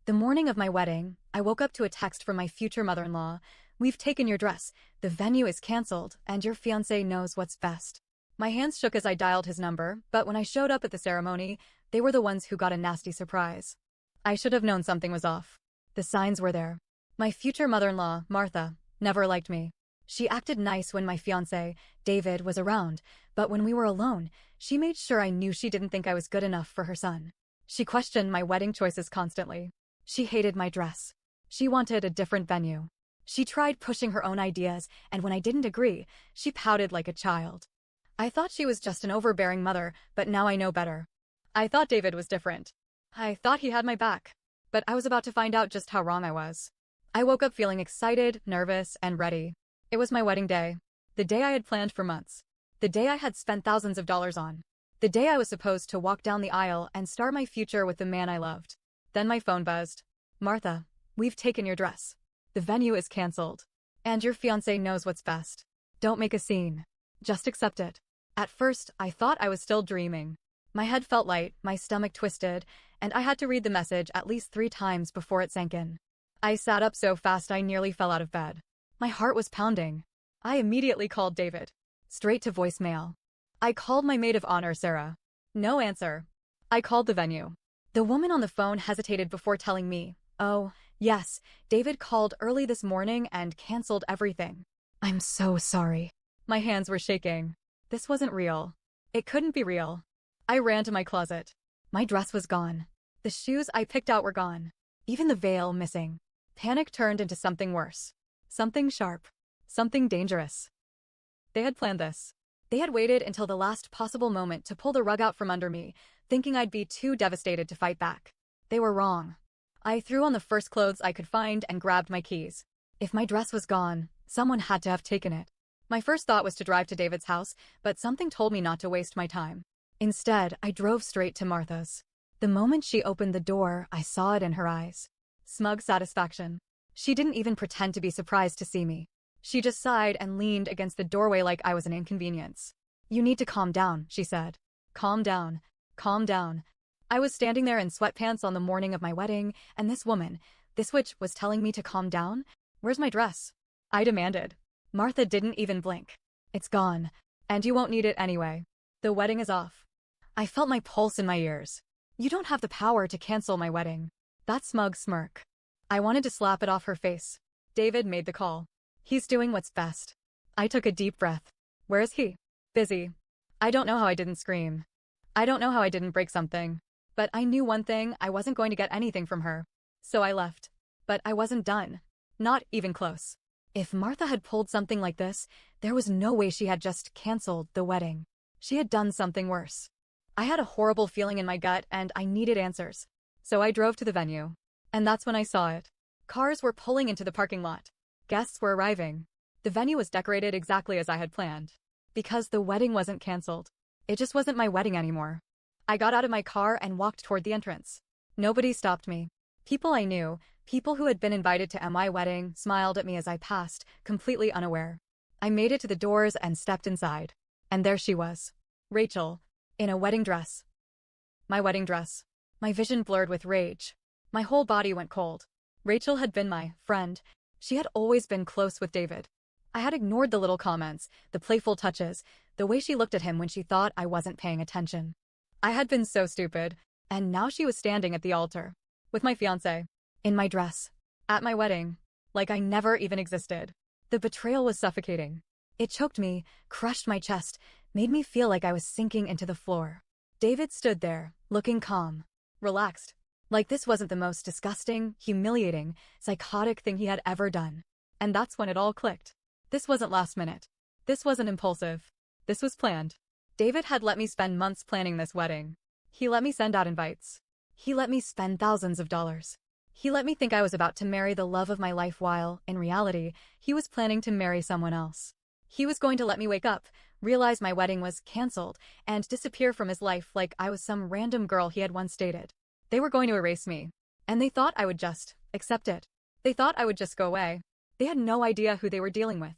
The morning of my wedding, I woke up to a text from my future mother-in-law. "We've taken your dress. The venue is canceled, and your fiancé knows what's best." My hands shook as I dialed his number, but when I showed up at the ceremony, they were the ones who got a nasty surprise. I should have known something was off. The signs were there. My future mother-in-law, Martha, never liked me. She acted nice when my fiancé, David, was around, but when we were alone, she made sure I knew she didn't think I was good enough for her son. She questioned my wedding choices constantly. She hated my dress. She wanted a different venue. She tried pushing her own ideas, and when I didn't agree, she pouted like a child. I thought she was just an overbearing mother, but now I know better. I thought David was different. I thought he had my back. But I was about to find out just how wrong I was. I woke up feeling excited, nervous, and ready. It was my wedding day. The day I had planned for months. The day I had spent thousands of dollars on. The day I was supposed to walk down the aisle and start my future with the man I loved. Then my phone buzzed. "Martha, we've taken your dress. The venue is canceled. And your fiancé knows what's best. Don't make a scene. Just accept it." At first, I thought I was still dreaming. My head felt light, my stomach twisted, and I had to read the message at least 3 times before it sank in. I sat up so fast I nearly fell out of bed. My heart was pounding. I immediately called David. Straight to voicemail. I called my maid of honor, Sarah. No answer. I called the venue. The woman on the phone hesitated before telling me, "Oh, yes, David called early this morning and canceled everything." "I'm so sorry." My hands were shaking. This wasn't real. It couldn't be real. I ran to my closet. My dress was gone. The shoes I picked out were gone. Even the veil missing. Panic turned into something worse. Something sharp. Something dangerous. They had planned this. They had waited until the last possible moment to pull the rug out from under me, thinking I'd be too devastated to fight back. They were wrong. I threw on the first clothes I could find and grabbed my keys. If my dress was gone, someone had to have taken it. My first thought was to drive to David's house, but something told me not to waste my time. Instead, I drove straight to Martha's. The moment she opened the door, I saw it in her eyes. Smug satisfaction. She didn't even pretend to be surprised to see me. She just sighed and leaned against the doorway like I was an inconvenience. "You need to calm down," she said. Calm down. Calm down. I was standing there in sweatpants on the morning of my wedding, and this woman, this witch, was telling me to calm down? "Where's my dress?" I demanded. Martha didn't even blink. "It's gone. And you won't need it anyway. The wedding is off." I felt my pulse in my ears. "You don't have the power to cancel my wedding." That smug smirk. I wanted to slap it off her face. David made the call. He's doing what's best. I took a deep breath. Where is he? Busy. I don't know how I didn't scream. I don't know how I didn't break something. But I knew one thing, I wasn't going to get anything from her. So I left. But I wasn't done. Not even close. If Martha had pulled something like this, there was no way she had just canceled the wedding. She had done something worse. I had a horrible feeling in my gut and I needed answers. So I drove to the venue. And that's when I saw it. Cars were pulling into the parking lot. Guests were arriving. The venue was decorated exactly as I had planned. Because the wedding wasn't canceled. It just wasn't my wedding anymore. I got out of my car and walked toward the entrance. Nobody stopped me. People I knew, people who had been invited to my wedding, smiled at me as I passed, completely unaware. I made it to the doors and stepped inside. And there she was. Rachel. In a wedding dress. My wedding dress. My vision blurred with rage. My whole body went cold. Rachel had been my friend. She had always been close with David. I had ignored the little comments, the playful touches, the way she looked at him when she thought I wasn't paying attention. I had been so stupid, and now she was standing at the altar. With my fiancé. In my dress. At my wedding. Like I never even existed. The betrayal was suffocating. It choked me, crushed my chest, made me feel like I was sinking into the floor. David stood there, looking calm. Relaxed. Like this wasn't the most disgusting, humiliating, psychotic thing he had ever done. And that's when it all clicked. This wasn't last minute. This wasn't impulsive. This was planned. David had let me spend months planning this wedding. He let me send out invites. He let me spend thousands of dollars. He let me think I was about to marry the love of my life while, in reality, he was planning to marry someone else. He was going to let me wake up, realize my wedding was canceled, and disappear from his life like I was some random girl he had once dated. They were going to erase me. And they thought I would just accept it. They thought I would just go away. They had no idea who they were dealing with.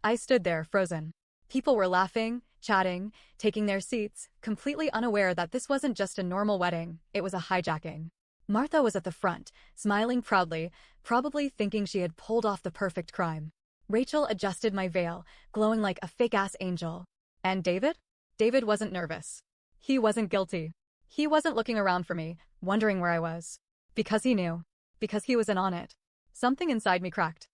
I stood there, frozen. People were laughing, chatting, taking their seats, completely unaware that this wasn't just a normal wedding, it was a hijacking. Martha was at the front, smiling proudly, probably thinking she had pulled off the perfect crime. Rachel adjusted my veil, glowing like a fake-ass angel. And David? David wasn't nervous. He wasn't guilty. He wasn't looking around for me, wondering where I was. Because he knew. Because he was in on it. Something inside me cracked.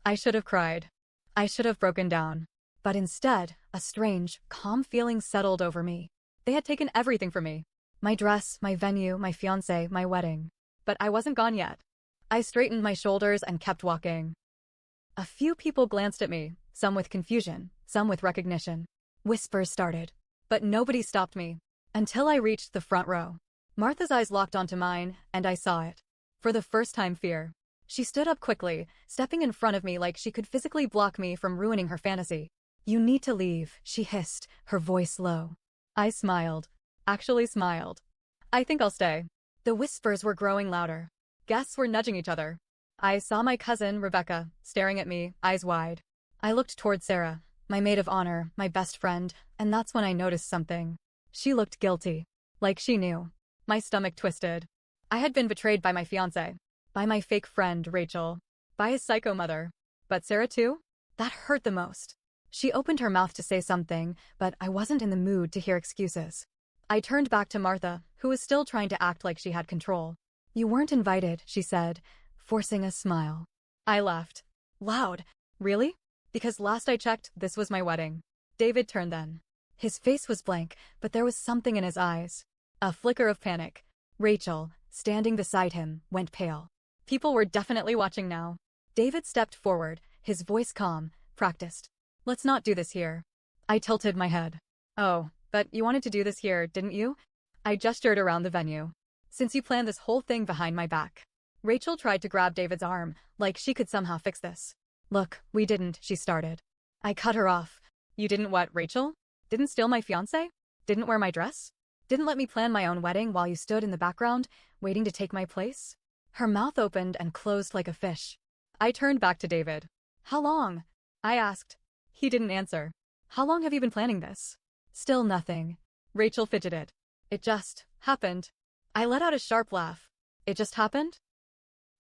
I should have cried. I should have broken down. But instead, a strange, calm feeling settled over me. They had taken everything from me. My dress, my venue, my fiancé, my wedding. But I wasn't gone yet. I straightened my shoulders and kept walking. A few people glanced at me, some with confusion, some with recognition. Whispers started. But nobody stopped me. Until I reached the front row. Martha's eyes locked onto mine, and I saw it. For the first time, fear. She stood up quickly, stepping in front of me like she could physically block me from ruining her fantasy. "You need to leave," she hissed, her voice low. I smiled. Actually smiled. "I think I'll stay." The whispers were growing louder. Guests were nudging each other. I saw my cousin, Rebecca, staring at me, eyes wide. I looked toward Sarah, my maid of honor, my best friend, and that's when I noticed something. She looked guilty. Like she knew. My stomach twisted. I had been betrayed by my fiancé. By my fake friend, Rachel. By his psycho mother. But Sarah too? That hurt the most. She opened her mouth to say something, but I wasn't in the mood to hear excuses. I turned back to Martha, who was still trying to act like she had control. "You weren't invited," she said, forcing a smile. I laughed. Loud. "Really? Because last I checked, this was my wedding." David turned then. His face was blank, but there was something in his eyes. A flicker of panic. Rachel, standing beside him, went pale. People were definitely watching now. David stepped forward, his voice calm, practiced. "Let's not do this here." I tilted my head. "Oh, but you wanted to do this here, didn't you?" I gestured around the venue. "Since you planned this whole thing behind my back." Rachel tried to grab David's arm, like she could somehow fix this. "Look, we didn't," she started. I cut her off. "You didn't what, Rachel? Didn't steal my fiancé? Didn't wear my dress? Didn't let me plan my own wedding while you stood in the background, waiting to take my place?" Her mouth opened and closed like a fish. I turned back to David. "How long?" I asked. He didn't answer. "How long have you been planning this?" Still nothing. Rachel fidgeted. "It just happened." I let out a sharp laugh. "It just happened?"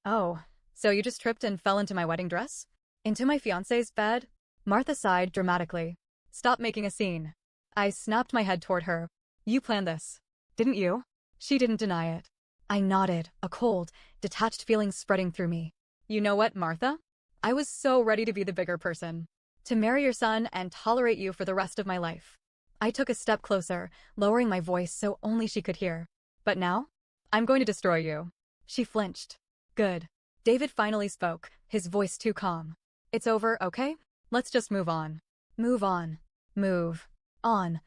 "Oh, so you just tripped and fell into my wedding dress? Into my fiancé's bed?" Martha sighed dramatically. "Stop making a scene." I snapped my head toward her. "You planned this, didn't you?" She didn't deny it. I nodded, a cold, detached feeling spreading through me. "You know what, Martha? I was so ready to be the bigger person. To marry your son and tolerate you for the rest of my life." I took a step closer, lowering my voice so only she could hear. "But now? I'm going to destroy you." She flinched. "Good." David finally spoke, his voice too calm. "It's over, okay? Let's just move on." Move on. Move on.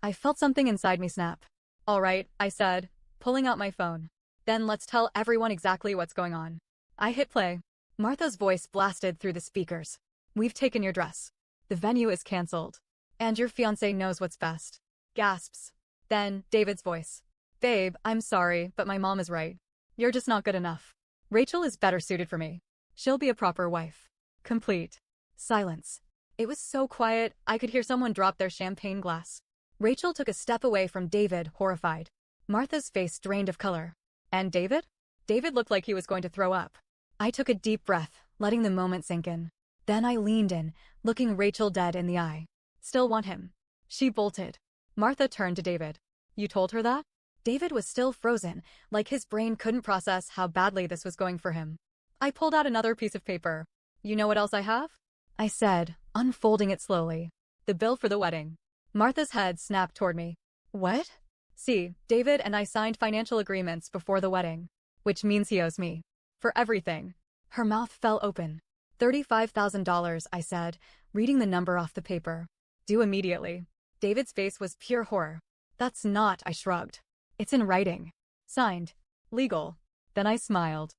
I felt something inside me snap. "All right," I said, pulling out my phone. "Then let's tell everyone exactly what's going on." I hit play. Martha's voice blasted through the speakers. "We've taken your dress. The venue is canceled. And your fiancé knows what's best." Gasps. Then, David's voice. "Babe, I'm sorry, but my mom is right. You're just not good enough. Rachel is better suited for me. She'll be a proper wife." Complete. Silence. It was so quiet, I could hear someone drop their champagne glass. Rachel took a step away from David, horrified. Martha's face drained of color. And David? David looked like he was going to throw up. I took a deep breath, letting the moment sink in. Then I leaned in, looking Rachel dead in the eye. "Still want him?" She bolted. Martha turned to David. "You told her that?" David was still frozen, like his brain couldn't process how badly this was going for him. I pulled out another piece of paper. "You know what else I have?" I said, unfolding it slowly. "The bill for the wedding." Martha's head snapped toward me. "What?" "See, David and I signed financial agreements before the wedding. Which means he owes me. For everything." Her mouth fell open. $35,000, I said, reading the number off the paper. "Due immediately." David's face was pure horror. "That's not," I shrugged. "It's in writing. Signed. Legal." Then I smiled.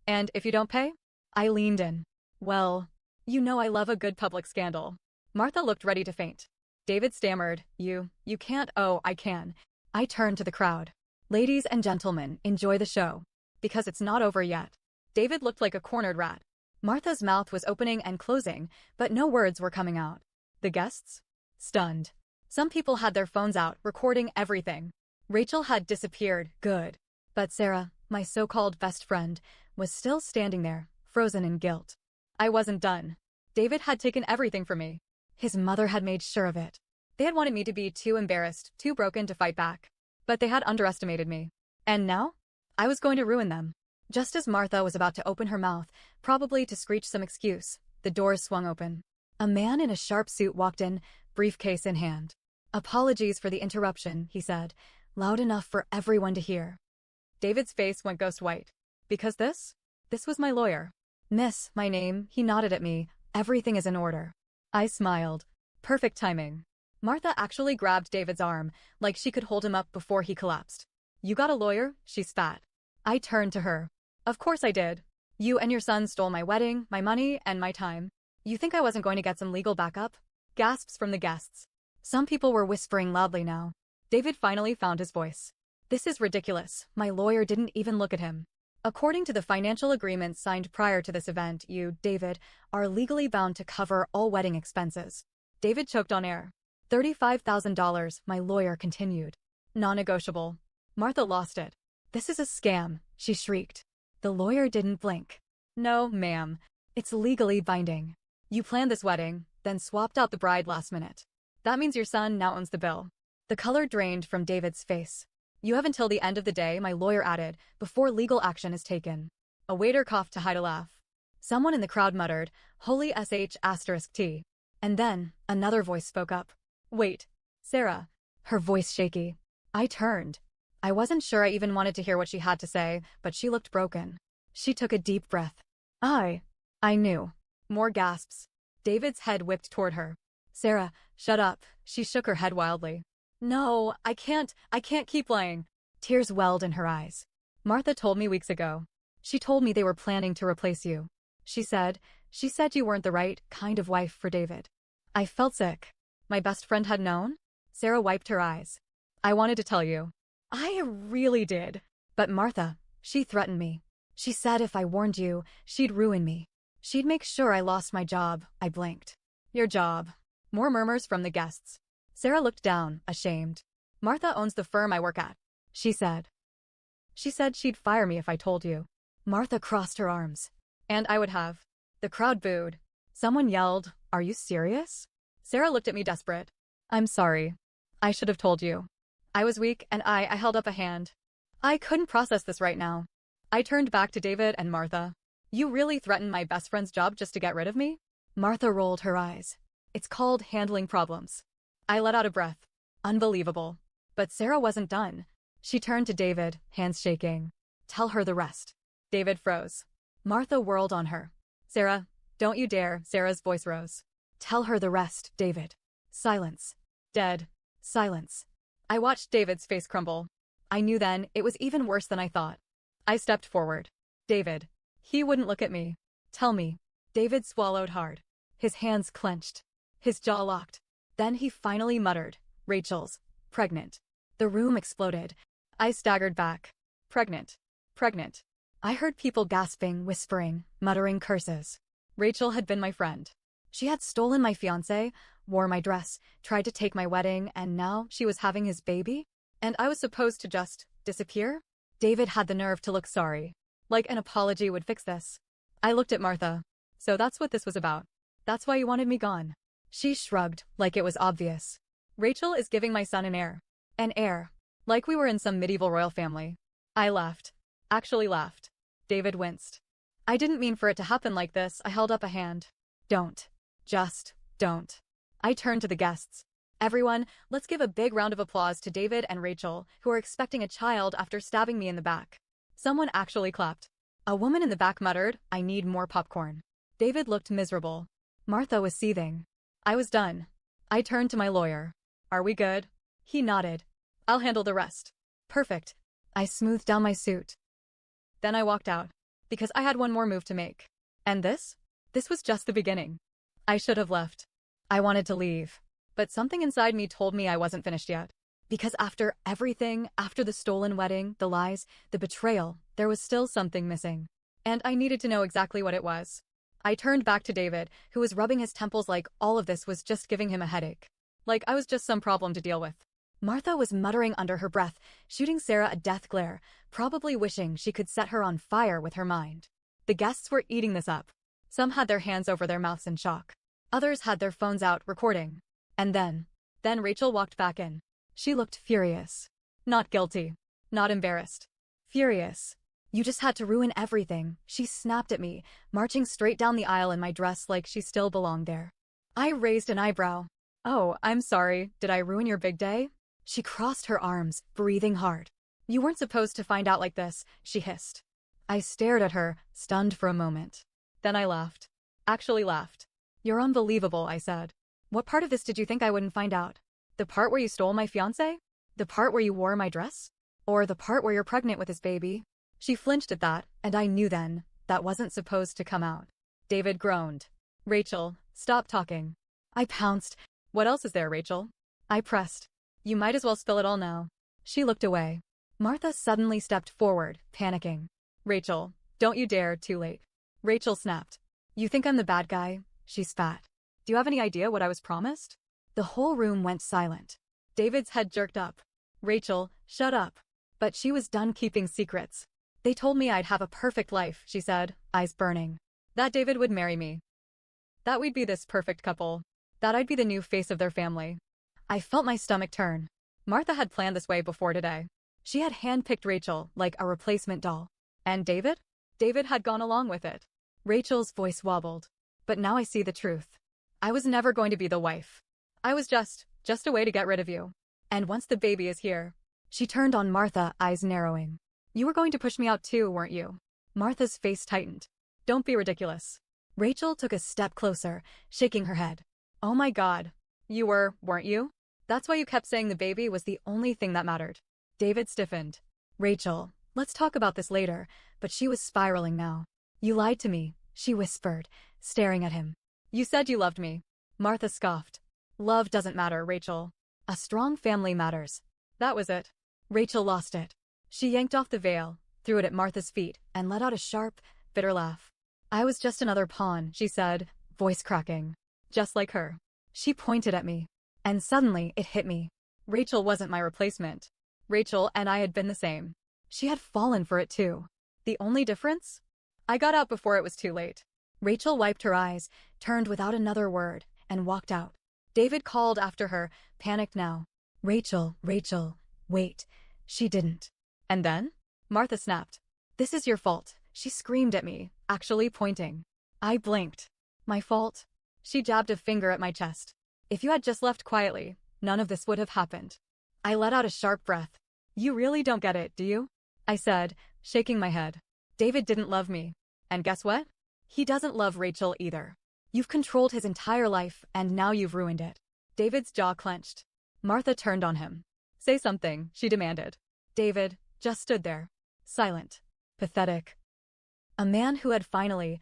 "And if you don't pay?" I leaned in. "Well, you know I love a good public scandal." Martha looked ready to faint. David stammered, You can't." "Oh, I can." I turned to the crowd. "Ladies and gentlemen, enjoy the show. Because it's not over yet." David looked like a cornered rat. Martha's mouth was opening and closing, but no words were coming out. The guests? Stunned. Some people had their phones out, recording everything. Rachel had disappeared, good. But Sarah, My so-called best friend was still standing there, frozen in guilt. I wasn't done. David had taken everything from me. His mother had made sure of it. They had wanted me to be too embarrassed, too broken to fight back. But they had underestimated me. And now? I was going to ruin them. Just as Martha was about to open her mouth, probably to screech some excuse, the doors swung open. A man in a sharp suit walked in, briefcase in hand. "Apologies for the interruption," he said, loud enough for everyone to hear. David's face went ghost white. Because this was my lawyer. "Miss, my name," he nodded at me. "Everything is in order." I smiled. Perfect timing. Martha actually grabbed David's arm, like she could hold him up before he collapsed. "You got a lawyer?" she spat. I turned to her. "Of course I did. You and your son stole my wedding, my money, and my time. You think I wasn't going to get some legal backup?" Gasps from the guests. Some people were whispering loudly now. David finally found his voice. "This is ridiculous. My lawyer didn't even look at him. According to the financial agreement signed prior to this event, you, David, are legally bound to cover all wedding expenses." David choked on air. $35,000, my lawyer continued. "Non-negotiable." Martha lost it. "This is a scam," she shrieked. The lawyer didn't blink. "No, ma'am. It's legally binding. You planned this wedding, then swapped out the bride last minute. That means your son now owns the bill." The color drained from David's face. "You have until the end of the day," my lawyer added, "before legal action is taken." A waiter coughed to hide a laugh. Someone in the crowd muttered, "Holy sh**T. And then, another voice spoke up. "Wait, Sarah." Her voice shaky. I turned. I wasn't sure I even wanted to hear what she had to say, but she looked broken. She took a deep breath. I knew. More gasps. David's head whipped toward her. "Sarah, shut up." She shook her head wildly. "No, I can't keep lying." Tears welled in her eyes. "Martha told me weeks ago. She told me they were planning to replace you. She said you weren't the right kind of wife for David." I felt sick. My best friend had known? Sarah wiped her eyes. "I wanted to tell you. I really did. But Martha, she threatened me. She said if I warned you, she'd ruin me. She'd make sure I lost my job." I blinked. "Your job." More murmurs from the guests. Sarah looked down, ashamed. "Martha owns the firm I work at," she said. "She said she'd fire me if I told you." Martha crossed her arms. "And I would have." The crowd booed. Someone yelled, "Are you serious?" Sarah looked at me desperate. "I'm sorry. I should have told you." I was weak and I held up a hand. I couldn't process this right now. I turned back to David and Martha. "You really threatened my best friend's job just to get rid of me?" Martha rolled her eyes. "It's called handling problems." I let out a breath. Unbelievable. But Sarah wasn't done. She turned to David, hands shaking. "Tell her the rest." David froze. Martha whirled on her. "Sarah, don't you dare." Sarah's voice rose. "Tell her the rest, David." Silence. Dead. Silence. I watched David's face crumble. I knew then it was even worse than I thought. I stepped forward. "David." He wouldn't look at me. "Tell me." David swallowed hard. His hands clenched. His jaw locked. Then he finally muttered, "Rachel's pregnant." The room exploded. I staggered back. Pregnant. Pregnant. I heard people gasping, whispering, muttering curses. Rachel had been my friend. She had stolen my fiancé, wore my dress, tried to take my wedding, and now she was having his baby? And I was supposed to just disappear? David had the nerve to look sorry. Like an apology would fix this. I looked at Martha. "So that's what this was about. That's why you wanted me gone." She shrugged, like it was obvious. "Rachel is giving my son an heir." An heir. Like we were in some medieval royal family. I laughed. Actually laughed. David winced. "I didn't mean for it to happen like this." I held up a hand. "Don't. Just don't." I turned to the guests. "Everyone, let's give a big round of applause to David and Rachel, who are expecting a child after stabbing me in the back." Someone actually clapped. A woman in the back muttered, "I need more popcorn." David looked miserable. Martha was seething. I was done. I turned to my lawyer. "Are we good?" He nodded. "I'll handle the rest." "Perfect." I smoothed down my suit. Then I walked out. Because I had one more move to make. And this? This was just the beginning. I should have left. I wanted to leave. But something inside me told me I wasn't finished yet. Because after everything, after the stolen wedding, the lies, the betrayal, there was still something missing. And I needed to know exactly what it was. I turned back to David, who was rubbing his temples like all of this was just giving him a headache. Like I was just some problem to deal with. Martha was muttering under her breath, shooting Sarah a death glare, probably wishing she could set her on fire with her mind. The guests were eating this up. Some had their hands over their mouths in shock. Others had their phones out, recording. And then Rachel walked back in. She looked furious. Not guilty. Not embarrassed. Furious. You just had to ruin everything, she snapped at me, marching straight down the aisle in my dress like she still belonged there. I raised an eyebrow. Oh, I'm sorry, did I ruin your big day? She crossed her arms, breathing hard. You weren't supposed to find out like this, she hissed. I stared at her, stunned for a moment. Then I laughed. Actually laughed. You're unbelievable, I said. What part of this did you think I wouldn't find out? The part where you stole my fiancé? The part where you wore my dress? Or the part where you're pregnant with his baby? She flinched at that, and I knew then, that wasn't supposed to come out. David groaned. Rachel, stop talking. I pounced. What else is there, Rachel? I pressed. You might as well spill it all now. She looked away. Martha suddenly stepped forward, panicking. Rachel, don't you dare, too late. Rachel snapped. You think I'm the bad guy? She spat. Do you have any idea what I was promised? The whole room went silent. David's head jerked up. Rachel, shut up. But she was done keeping secrets. They told me I'd have a perfect life, she said, eyes burning. That David would marry me. That we'd be this perfect couple. That I'd be the new face of their family. I felt my stomach turn. Martha had planned this way before today. She had handpicked Rachel like a replacement doll. And David? David had gone along with it. Rachel's voice wobbled. But now I see the truth. I was never going to be the wife. I was just a way to get rid of you. And once the baby is here. She turned on Martha, eyes narrowing. You were going to push me out too, weren't you? Martha's face tightened. Don't be ridiculous. Rachel took a step closer, shaking her head. Oh my God. You were, weren't you? That's why you kept saying the baby was the only thing that mattered. David stiffened. Rachel, let's talk about this later, but she was spiraling now. You lied to me, she whispered, staring at him. You said you loved me. Martha scoffed. Love doesn't matter, Rachel. A strong family matters. That was it. Rachel lost it. She yanked off the veil, threw it at Martha's feet, and let out a sharp, bitter laugh. I was just another pawn, she said, voice cracking. Just like her. She pointed at me. And suddenly, it hit me. Rachel wasn't my replacement. Rachel and I had been the same. She had fallen for it too. The only difference? I got out before it was too late. Rachel wiped her eyes, turned without another word, and walked out. David called after her, panicked now. Rachel, wait. She didn't. And then? Martha snapped. This is your fault, she screamed at me, actually pointing. I blinked. My fault? She jabbed a finger at my chest. If you had just left quietly, none of this would have happened. I let out a sharp breath. You really don't get it, do you? I said, shaking my head. David didn't love me. And guess what? He doesn't love Rachel either. You've controlled his entire life, and now you've ruined it. David's jaw clenched. Martha turned on him. Say something, she demanded. David just stood there, silent, pathetic. A man who had finally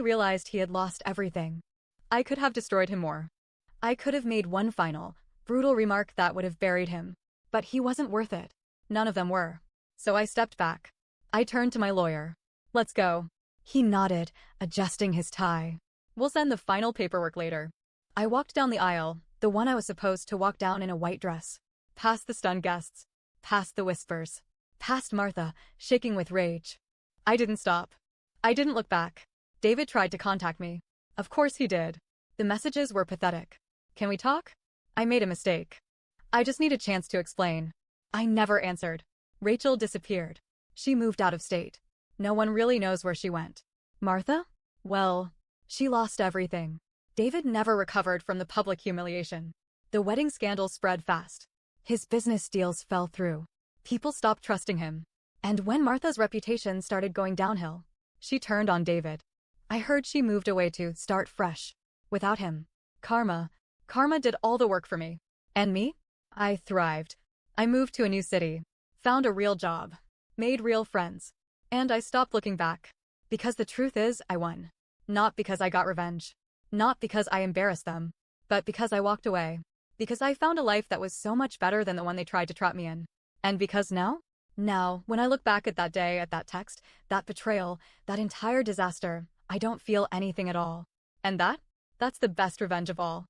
realized he had lost everything. I could have destroyed him more. I could have made one final, brutal remark that would have buried him. But he wasn't worth it. None of them were. So I stepped back. I turned to my lawyer. Let's go. He nodded, adjusting his tie. We'll send the final paperwork later. I walked down the aisle, the one I was supposed to walk down in a white dress. Past the stunned guests. Past the whispers. Past Martha, shaking with rage. I didn't stop. I didn't look back. David tried to contact me. Of course he did. The messages were pathetic. Can we talk? I made a mistake. I just need a chance to explain. I never answered. Rachel disappeared. She moved out of state. No one really knows where she went. Martha? Well, she lost everything. David never recovered from the public humiliation. The wedding scandal spread fast. His business deals fell through. People stopped trusting him. And when Martha's reputation started going downhill, she turned on David. I heard she moved away to start fresh. Without him. Karma did all the work for me. And me? I thrived. I moved to a new city. Found a real job. Made real friends. And I stopped looking back. Because the truth is, I won. Not because I got revenge. Not because I embarrassed them. But because I walked away. Because I found a life that was so much better than the one they tried to trap me in. And because now, when I look back at that day, at that text, that betrayal, that entire disaster, I don't feel anything at all. And that's the best revenge of all.